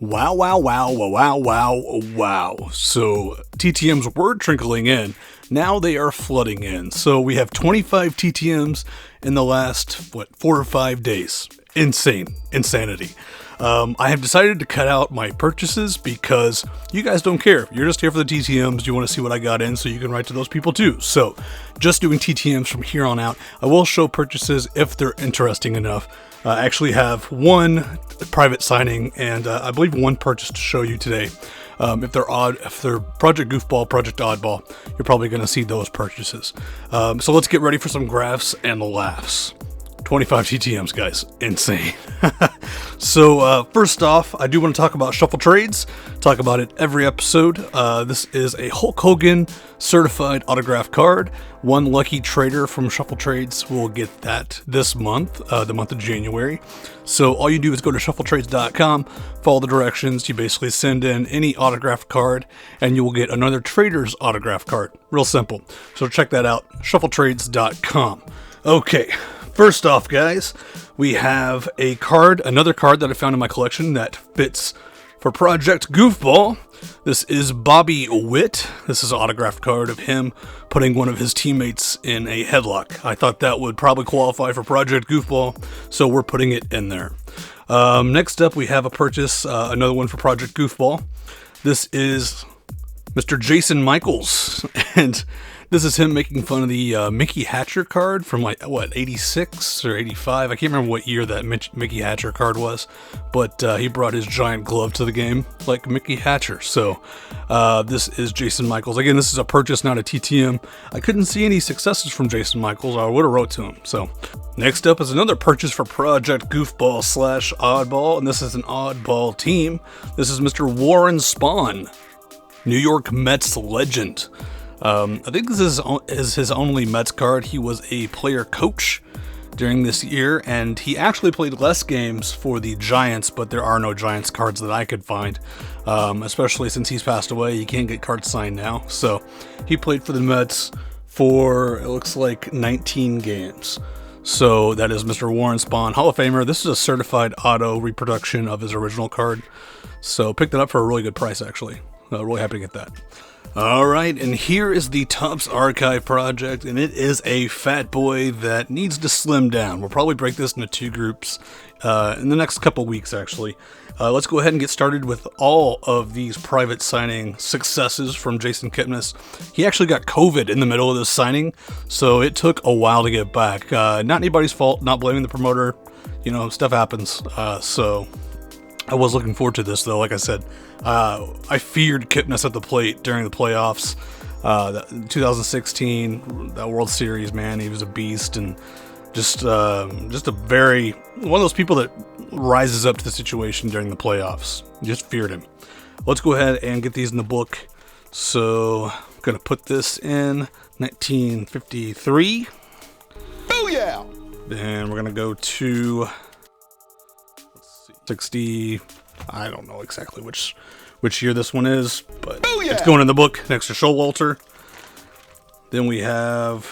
Wow, wow, wow, wow, wow, wow. So TTMs were trickling in. Now they are flooding in. So we have 25 TTMs in the last, 4 or 5 days. Insanity. I have decided to cut out my purchases because you guys don't care. You're just here for the TTMs. You want to see what I got in so you can write to those people too. So just doing TTMs from here on out. I will show purchases if they're interesting enough. I actually have one private signing and I believe one purchase to show you today. If they're Project Goofball, Project Oddball, you're probably going to see those purchases. So let's get ready for some graphs and laughs. 25 TTMs, guys. Insane. So first off, I do want to talk about Shuffle Trades. Talk about it every episode. This is a Hulk Hogan certified autograph card. One lucky trader from Shuffle Trades will get that this month, the month of January. So all you do is go to shuffletrades.com, follow the directions. You basically send in any autograph card, and you will get another trader's autograph card. Real simple. So check that out, shuffletrades.com. Okay. First off, guys, we have another card that I found in my collection that fits for Project Goofball. This is Bobby Witt. This is an autographed card of him putting one of his teammates in a headlock. I thought that would probably qualify for Project Goofball, so we're putting it in there. Next up, we have a purchase, another one for Project Goofball. This is Mr. Jason Michaels, and this is him making fun of the Mickey Hatcher card from 86 or 85. I can't remember what year that Mickey Hatcher card was, but he brought his giant glove to the game like Mickey Hatcher. So this is Jason Michaels. Again, this is a purchase, not a TTM. I couldn't see any successes from Jason Michaels. I would have wrote to him. So next up is another purchase for Project Goofball / Oddball, and this is an oddball team. This is Mr. Warren Spahn, New York Mets legend. I think this is his only Mets card. He was a player coach during this year, and he actually played less games for the Giants, but there are no Giants cards that I could find, especially since he's passed away. You can't get cards signed now. So he played for the Mets for, it looks like, 19 games. So that is Mr. Warren Spahn, Hall of Famer. This is a certified auto reproduction of his original card. So picked it up for a really good price, actually. Really happy to get that. Alright, and here is the Topps Archive project, and it is a fat boy that needs to slim down. We'll probably break this into 2 groups in the next couple weeks, actually. Let's go ahead and get started with all of these private signing successes from Jason Kipnis. He actually got COVID in the middle of this signing, so it took a while to get back. Not anybody's fault, not blaming the promoter. You know, stuff happens. So I was looking forward to this, though. Like I said, I feared Kipnis at the plate during the playoffs. 2016, that World Series, man, he was a beast, and just one of those people that rises up to the situation during the playoffs. Just feared him. Let's go ahead and get these in the book. So I'm gonna put this in 1953. Oh yeah! Then we're gonna go to 60. I don't know exactly which year this one is, but it's going in the book next to Showalter. Then we have,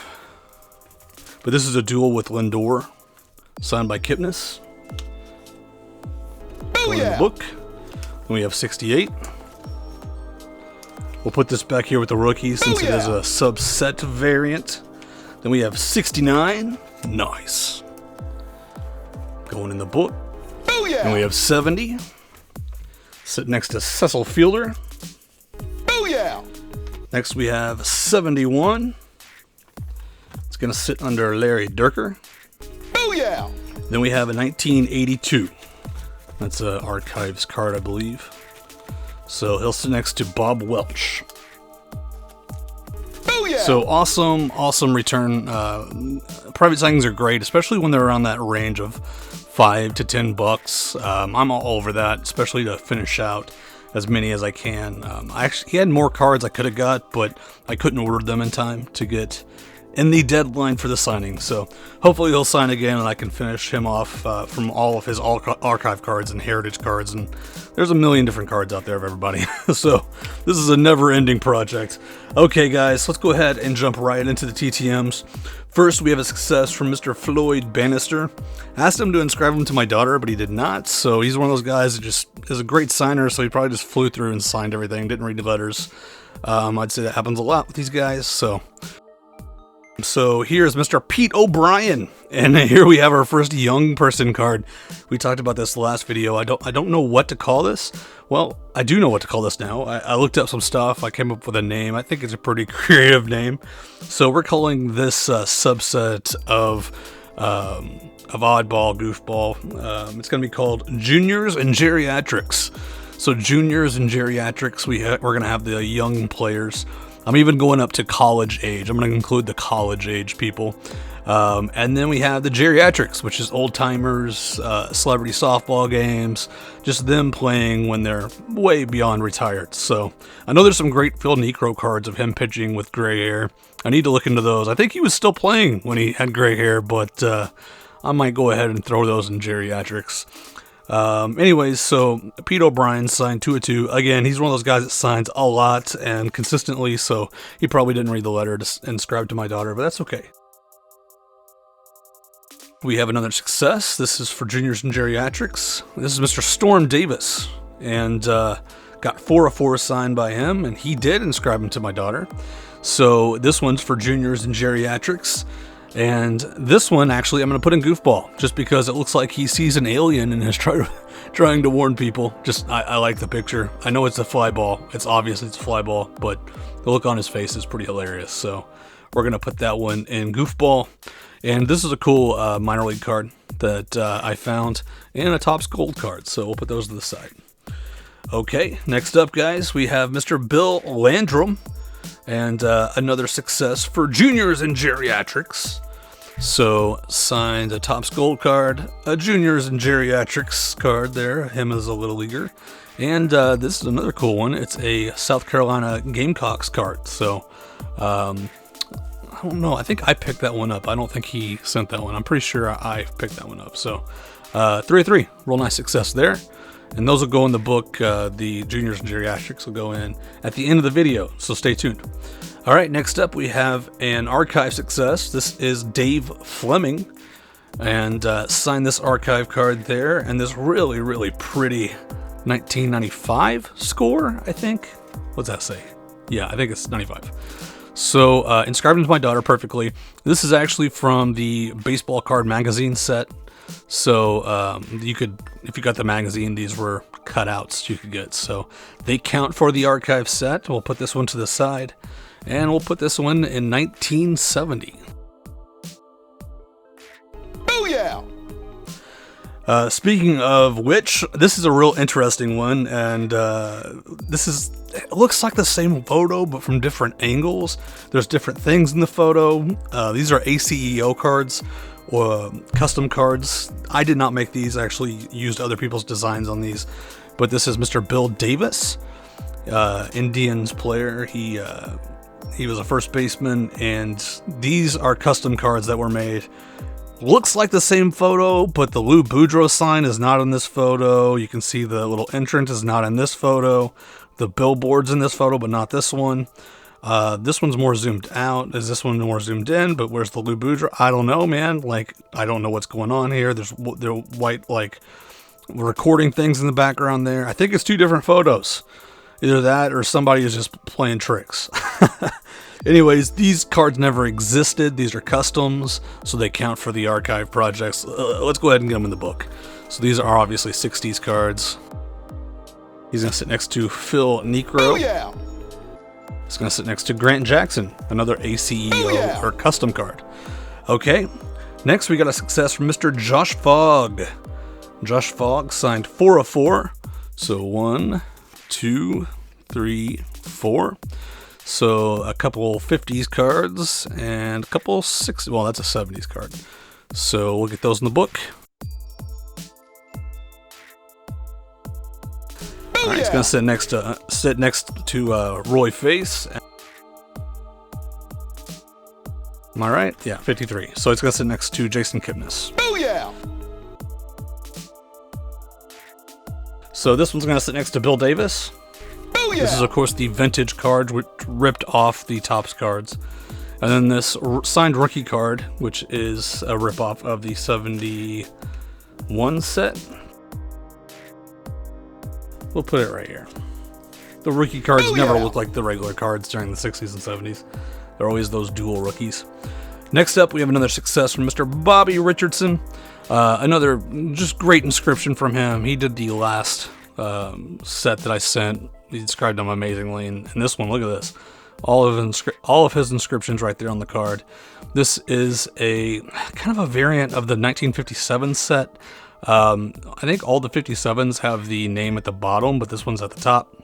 but this is a duel with Lindor, signed by Kipnis. Going in the book. Then we have 68. We'll put this back here with the rookie since it is a subset variant. Then we have 69. Nice. Going in the book. And we have 70. Sit next to Cecil Fielder. Next we have 71. It's going to sit under Larry Durker. Then we have a 1982. That's an Archives card, I believe. So he'll sit next to Bob Welch. So awesome return. Private signings are great, especially when they're around that range of $5 to $10. I'm all over that, especially to finish out as many as I can. He had more cards I could have got, but I couldn't order them in time to get in the deadline for the signing. So hopefully he'll sign again and I can finish him off from all of his archive cards and heritage cards. And there's a million different cards out there of everybody. So this is a never-ending project. Okay, guys, let's go ahead and jump right into the TTMs. First, we have a success from Mr. Floyd Bannister. I asked him to inscribe him to my daughter, but he did not. So he's one of those guys that just is a great signer, so he probably just flew through and signed everything, didn't read the letters. I'd say that happens a lot with these guys. So here's Mr. Pete O'Brien, and here we have our first young person card. We talked about this last video. I don't know what to call this. Well, I do know what to call this now. I looked up some stuff. I came up with a name. I think it's a pretty creative name. So we're calling this subset of oddball, goofball. It's going to be called Juniors and Geriatrics. So Juniors and Geriatrics, we're going to have the young players. I'm even going up to college age. I'm going to include the college age people. And then we have the geriatrics, which is old timers, celebrity softball games, just them playing when they're way beyond retired. So I know there's some great Phil Necro cards of him pitching with gray hair. I need to look into those. I think he was still playing when he had gray hair, but I might go ahead and throw those in geriatrics. Anyways, so Pete O'Brien signed 2/2. Again, he's one of those guys that signs a lot and consistently, so he probably didn't read the letter to inscribe to my daughter, but that's okay. We have another success. This is for Juniors and Geriatrics. This is Mr. Storm Davis, and got 4 of 4 signed by him, and he did inscribe him to my daughter. So this one's for Juniors and Geriatrics. And this one, actually, I'm going to put in Goofball, just because it looks like he sees an alien and is trying to warn people. Just, I like the picture. I know it's a fly ball. It's obvious it's a fly ball, but the look on his face is pretty hilarious. So we're going to put that one in Goofball. And this is a cool minor league card that I found, and a Topps Gold card. So we'll put those to the side. Okay, next up, guys, we have Mr. Bill Landrum. And another success for Juniors and Geriatrics. So signed a Topps Gold card, a Juniors and Geriatrics card there, him as a little leaguer. And this is another cool one. It's a South Carolina Gamecocks card. So I don't know. I think I picked that one up. I don't think he sent that one. I'm pretty sure I picked that one up. So 3/3, real nice success there. And those will go in the book. The Juniors and Geriatrics will go in at the end of the video, so stay tuned. All right, next up we have an archive success. This is Dave Fleming, and signed this archive card there, and this really, really pretty 1995 score, I think. What's that say? Yeah, I think it's 95. So inscribed into my daughter perfectly. This is actually from the baseball card magazine set. So you could, if you got the magazine, these were cutouts you could get. So they count for the archive set. We'll put this one to the side, and we'll put this one in 1970. Booyah! Speaking of which, this is a real interesting one, and it looks like the same photo, but from different angles. There's different things in the photo. These are ACEO cards, or custom cards. I did not make these. I actually used other people's designs on these. But this is Mr. Bill Davis, Indians player. He was a first baseman, and these are custom cards that were made. Looks like the same photo, but the Lou Boudreau sign is not in this photo. You can see the little entrance is not in this photo. The billboard's in this photo, but not this one. This one's more zoomed out. Is this one more zoomed in? But where's the Lou Boudreau? I don't know, man. Like, I don't know what's going on here. There are white, like, recording things in the background there. I think it's two different photos. Either that or somebody is just playing tricks. Anyways, these cards never existed. These are customs, so they count for the archive projects. Let's go ahead and get them in the book. So these are obviously 60s cards. He's going to sit next to Phil Necro. Oh, yeah. He's going to sit next to Grant Jackson, another ACEO or custom card. Okay, next we got a success from Mr. Josh Fogg. Josh Fogg signed 4 of 4. So 1, 2, 3, 4. So a couple 50s cards and a couple 60s. Well, that's a 70s card. So we'll get those in the book. All right, he's gonna sit next to Roy Face. Am I right? Yeah, 53. So it's going to sit next to Jason Kipnis. Booyah! So this one's going to sit next to Bill Davis. Booyah! This is, of course, the vintage card, which ripped off the Topps cards. And then this signed rookie card, which is a ripoff of the 71 set. We'll put it right here. The rookie cards never look like the regular cards during the 60s and 70s. They're always those dual rookies. Next up, we have another success from Mr. Bobby Richardson. Another just great inscription from him. He did the last set that I sent. He described them amazingly. And this one, look at this. All of his inscriptions right there on the card. This is a kind of a variant of the 1957 set. I think all the 57s have the name at the bottom, but this one's at the top.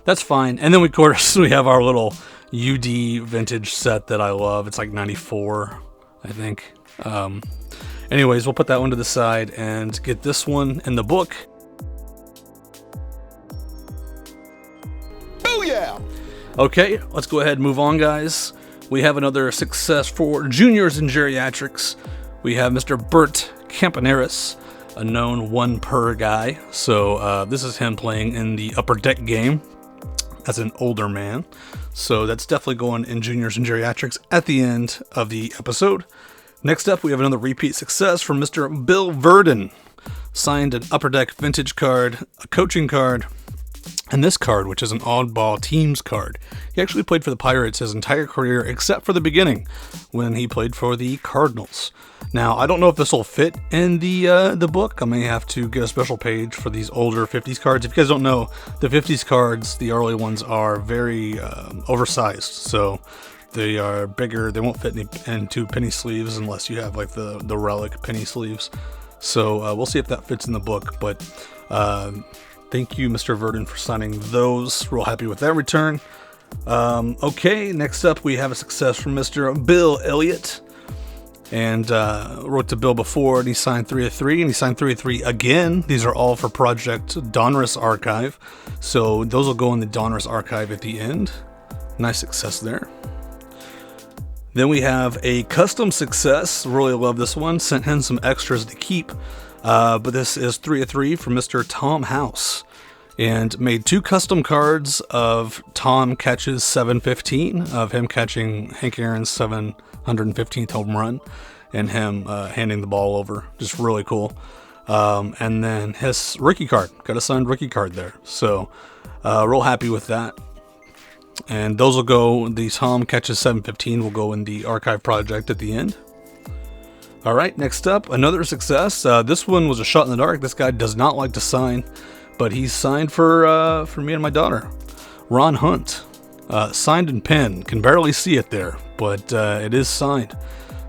That's fine. And then we have our little UD vintage set that I love. It's like 94, I think. Anyways, we'll put that one to the side and get this one in the book. Booyah! Okay, let's go ahead and move on, guys. We have another success for juniors in geriatrics. We have Mr. Bert Campaneris, a known one per guy. So this is him playing in the Upper Deck game as an older man. So that's definitely going in juniors and geriatrics at the end of the episode. Next up, we have another repeat success from Mr. Bill Verdon. Signed an Upper Deck vintage card, a coaching card, and this card, which is an oddball teams card. He actually played for the Pirates his entire career, except for the beginning, when he played for the Cardinals. Now, I don't know if this will fit in the book. I may have to get a special page for these older 50s cards. If you guys don't know, the 50s cards, the early ones, are very oversized. So they are bigger. They won't fit into penny sleeves unless you have like the relic penny sleeves. So we'll see if that fits in the book. But thank you, Mr. Verdon, for signing those. Real happy with that return. Okay, next up we have a success from Mr. Bill Elliott. And wrote to Bill before, and he signed 3 of 3, and he signed 3 of 3 again. These are all for Project Donruss Archive. So those will go in the Donruss Archive at the end. Nice success there. Then we have a custom success. Really love this one. Sent him some extras to keep. But this is 3 of 3 from Mr. Tom House. And made 2 custom cards of Tom catches 715, of him catching Hank Aaron's 715th home run, and him handing the ball over. Just really cool. And then his rookie card. Got a signed rookie card there. So, real happy with that. And those will go, the Tom catches 715 will go in the archive project at the end. All right, next up, another success. This one was a shot in the dark. This guy does not like to sign, but he's signed for me and my daughter. Ron Hunt. Signed in pen. Can barely see it there, but it is signed.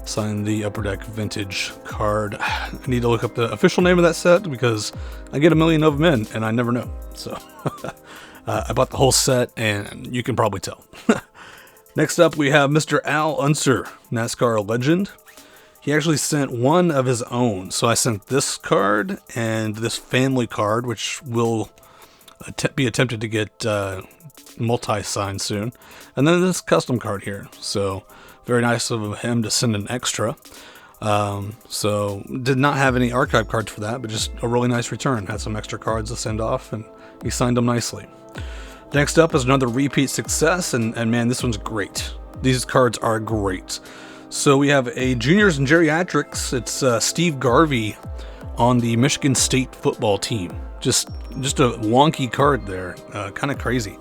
Signed the Upper Deck vintage card. I need to look up the official name of that set because I get a million of them in, and I never know. So I bought the whole set, and you can probably tell. Next up, we have Mr. Al Unser, NASCAR legend. He actually sent one of his own. So I sent this card and this family card, which will be attempted to get multi-signed soon. And then this custom card here. So very nice of him to send an extra. So did not have any archive cards for that, but just a really nice return. Had some extra cards to send off, and he signed them nicely. Next up is another repeat success, and man, this one's great. These cards are great. So we have a juniors and geriatrics. It's Steve Garvey on the Michigan State football team. Just a wonky card there, kind of crazy.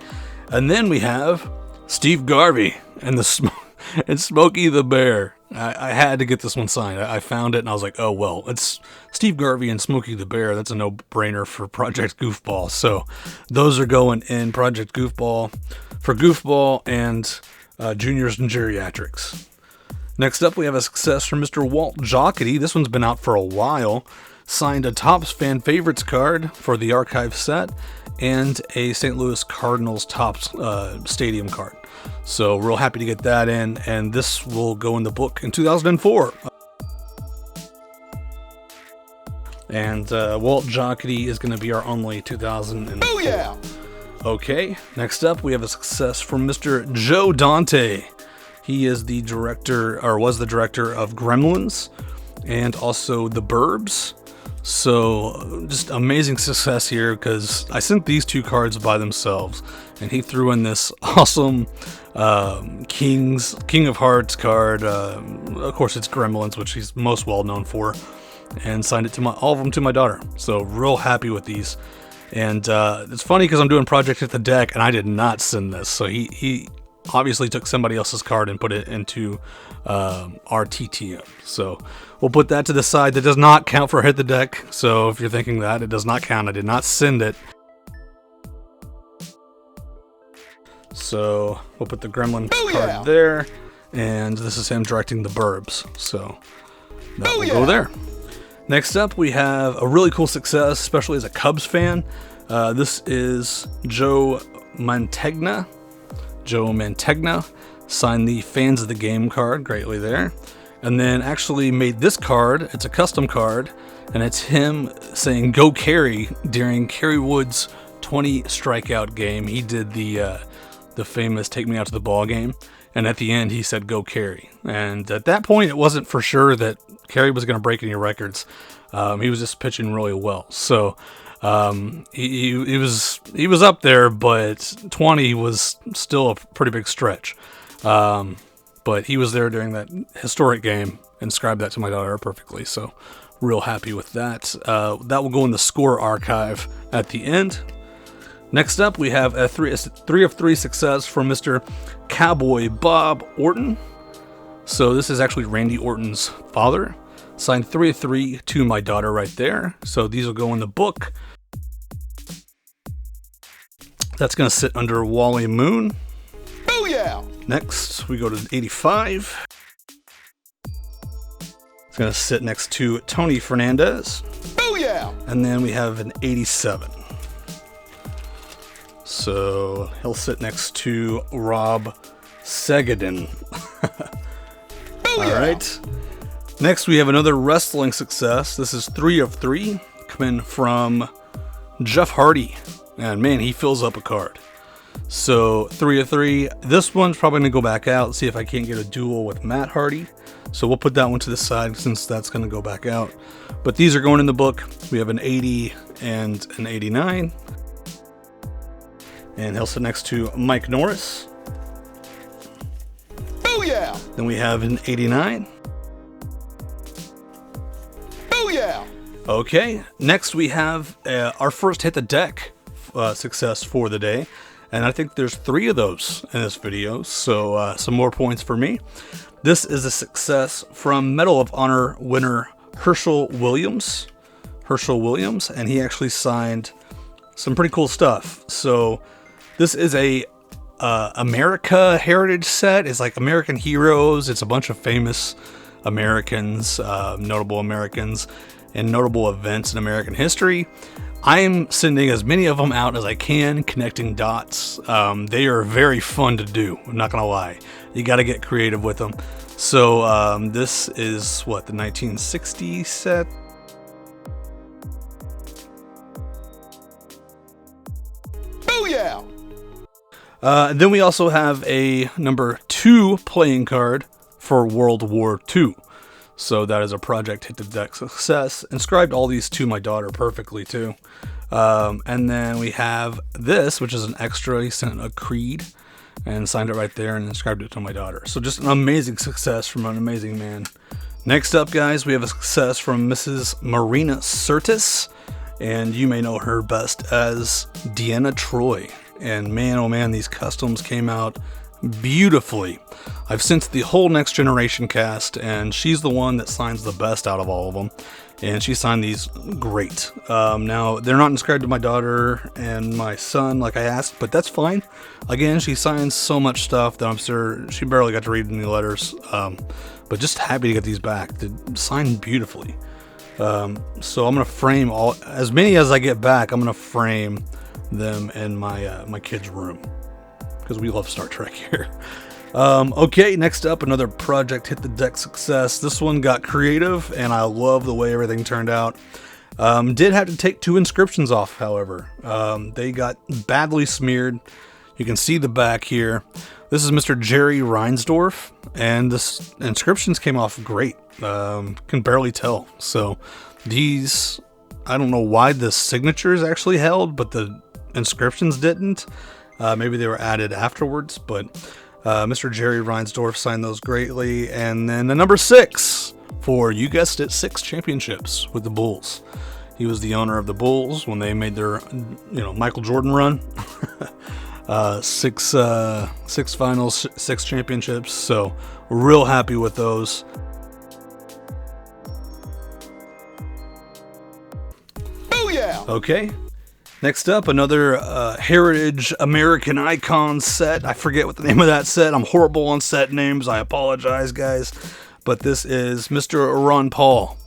And then we have Steve Garvey and Smokey the Bear. I had to get this one signed. I found it and I was like, oh well, it's Steve Garvey and Smokey the Bear. That's a no-brainer for Project Goofball. So those are going in Project Goofball for Goofball and juniors and geriatrics. Next up, we have a success from Mr. Walt Jocketty. This one's been out for a while. Signed a Topps Fan Favorites card for the archive set and a St. Louis Cardinals Topps Stadium card. So real happy to get that in, and this will go in the book in 2004. And Walt Jocketty is going to be our only 2004. Oh yeah! Okay, next up we have a success from Mr. Joe Dante. He is the director, or was the director of Gremlins and also The Burbs. So just amazing success here, because I sent these two cards by themselves and he threw in this awesome King of Hearts card. Of course it's Gremlins, which he's most well known for, and signed it to all of them to my daughter. So real happy with these. And it's funny because I'm doing Project Hit the Deck and I did not send this, so he obviously took somebody else's card and put it into our TTM. So we'll put that to the side. That does not count for Hit the Deck. So if you're thinking that, it does not count. I did not send it. So we'll put the Gremlin card there. And this is him directing The Burbs. So that will go there. Next up, we have a really cool success, especially as a Cubs fan. This is Joe Montegna. Signed the Fans of the Game card, greatly there. And then actually made this card. It's a custom card, and it's him saying "Go Kerry" during Kerry Wood's 20 strikeout game. He did the famous "Take Me Out to the Ball Game," and at the end he said "Go Kerry." And at that point, it wasn't for sure that Kerry was going to break any records. He was just pitching really well. So he was up there, but 20 was still a pretty big stretch. But he was there during that historic game and described that to my daughter perfectly. So real happy with that. That will go in the score archive at the end. Next up, we have a 3 of 3 success from Mr. Cowboy Bob Orton. So this is actually Randy Orton's father. Signed 3 of 3 to my daughter right there. So these will go in the book. That's going to sit under Wally Moon. Oh yeah! Next, we go to 85. It's going to sit next to Tony Fernandez. Oh yeah! And then we have an 87. So he'll sit next to Rob Segadin. All right. Next, we have another wrestling success. This is 3 of 3 coming from Jeff Hardy. And man, he fills up a card. So 3 of 3. This one's probably going to go back out and see if I can't get a duel with Matt Hardy. So we'll put that one to the side since that's going to go back out. But these are going in the book. We have an 80 and an 89. And he'll sit next to Mike Norris. Oh yeah! Then we have an 89. Oh yeah! Okay, next we have our first Hit the Deck success for the day. And I think there's 3 of those in this video, so some more points for me. This is a success from Medal of Honor winner Herschel Williams, and he actually signed some pretty cool stuff. So this is a America Heritage set. It's like American heroes. It's a bunch of famous Americans, notable Americans, and notable events in American history. I'm sending as many of them out as I can, connecting dots. They are very fun to do, I'm not gonna lie. You gotta get creative with them. So this is what, the 1960 set? Oh yeah! Then we also have a number 2 playing card for World War II. So that is a Project Hit the Deck success. Inscribed all these to my daughter perfectly too. And then we have this, which is an extra. He sent a Creed and signed it right there and inscribed it to my daughter. So just an amazing success from an amazing man. Next up, guys, we have a success from Mrs. Marina Sirtis. And you may know her best as Deanna Troy. And man, oh man, these customs came out beautifully. I've sent the whole Next Generation cast, and she's the one that signs the best out of all of them. And she signed these great. Now, they're not inscribed to my daughter and my son like I asked, but that's fine. Again, she signs so much stuff that I'm sure she barely got to read any letters. But just happy to get these back. They signed beautifully. So I'm going to frame as many as I get back. I'm going to frame them in my kids' room, because we love Star Trek here. Okay, next up, another Project Hit the Deck success. This one got creative, and I love the way everything turned out. Did have to take 2 inscriptions off, however. They got badly smeared. You can see the back here. This is Mr. Jerry Reinsdorf, and the inscriptions came off great. Can barely tell. So these, I don't know why the signatures actually held, but the inscriptions didn't. Maybe they were added afterwards, but Mr. Jerry Reinsdorf signed those greatly. And then the number 6 for, you guessed it, 6 championships with the Bulls. He was the owner of the Bulls when they made their, Michael Jordan run. 6 finals, 6 championships. So we're real happy with those. Oh yeah! Okay. Next up, another Heritage American Icon set. I forget what the name of that set. I'm horrible on set names. I apologize, guys. But this is Mr. Ron Paul.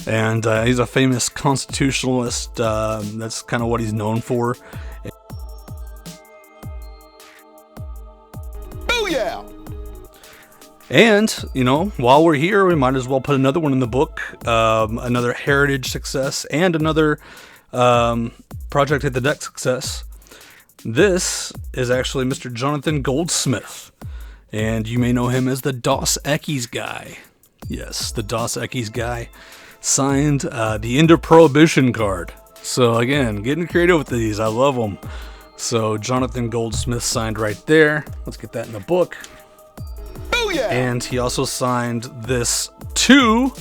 And he's a famous constitutionalist. That's kind of what he's known for. Oh yeah! And, while we're here, we might as well put another one in the book. Another Heritage success and another Project Hit the Deck success. This is actually Mr. Jonathan Goldsmith. And you may know him as the Dos Equis guy. Yes, the Dos Equis guy. Signed the End of Prohibition card. So again, getting creative with these. I love them. So Jonathan Goldsmith signed right there. Let's get that in the book. Oh yeah! And he also signed this too,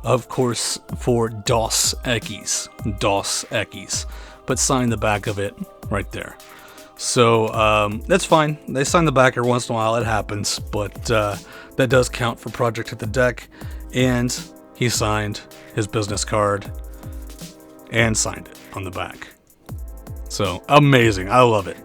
of course, for Dos Equis. Dos Equis. But signed the back of it right there. So that's fine. They sign the back every once in a while. It happens. But that does count for Project Hit the Deck. And he signed his business card and signed it on the back. So amazing. I love it.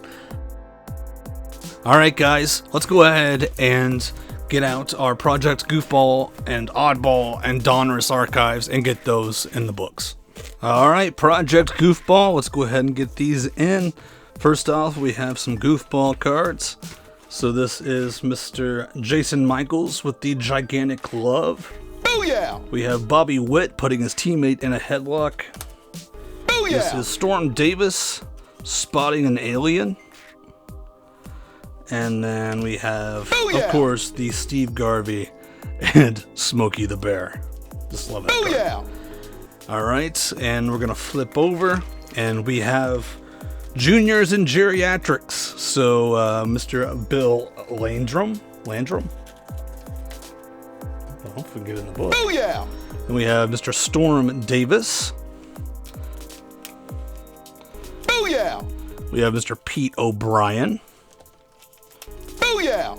All right, guys, let's go ahead and get out our Project Goofball and Oddball and Donruss archives and get those in the books. All right, Project Goofball. Let's go ahead and get these in. First off, we have some Goofball cards. So this is Mr. Jason Michaels with the Gigantic Love. Oh yeah! We have Bobby Witt putting his teammate in a headlock. Oh yeah! This is Storm Davis spotting an alien. And then we have, of course, the Steve Garvey and Smokey the Bear. Just love that card. Yeah! All right, and we're going to flip over, and we have Juniors and Geriatrics. So Mr. Bill Landrum. I hope we can get it in the book. Oh yeah! And we have Mr. Storm Davis. Oh yeah! We have Mr. Pete O'Brien. Oh yeah!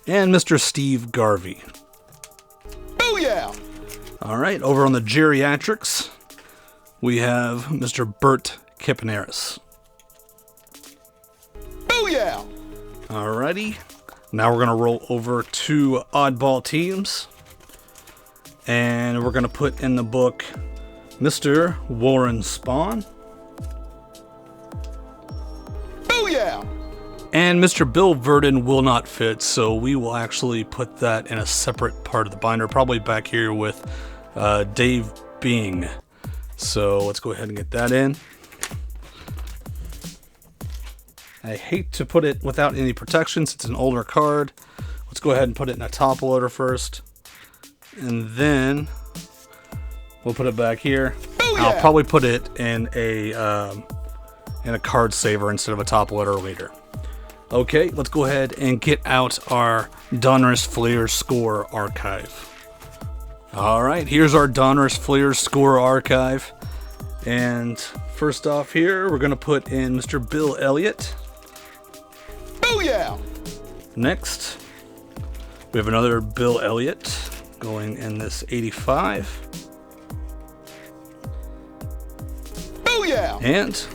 And Mr. Steve Garvey. Oh yeah! All right, over on the Geriatrics, we have Mr. Bert Kipneris. Oh yeah! Alrighty, now we're going to roll over to Oddball Teams. And we're going to put in the book Mr. Warren Spahn. Oh yeah! And Mr. Bill Verdon will not fit, so we will actually put that in a separate part of the binder, probably back here with Dave Bing. So let's go ahead and get that in. I hate to put it without any protection since it's an older card. Let's go ahead and put it in a top loader first. And then we'll put it back here. Oh, yeah. I'll probably put it in a card saver instead of a top loader later. Okay, let's go ahead and get out our Donruss Flair Score Archive. All right, here's our Donruss Flair Score Archive. And first off here, we're going to put in Mr. Bill Elliott. Oh, yeah. Next, we have another Bill Elliott going in this 85. Oh, yeah. And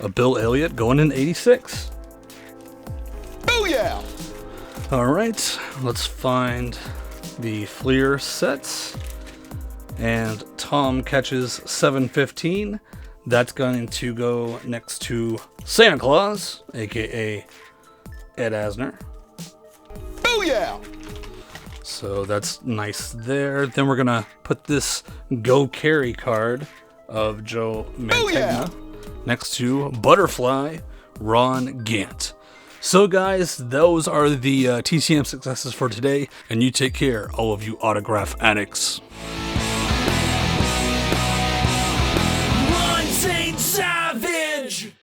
a Bill Elliott going in 86. Oh, yeah. All right, let's find the Fleer sets. And Tom catches 715. That's going to go next to Santa Claus, aka Ed Asner. Oh, yeah. So that's nice there. Then we're going to put this Go Carry card of Joe Montegna next to Butterfly Ron Gant. So guys, those are the TTM successes for today, and you take care, all of you autograph addicts.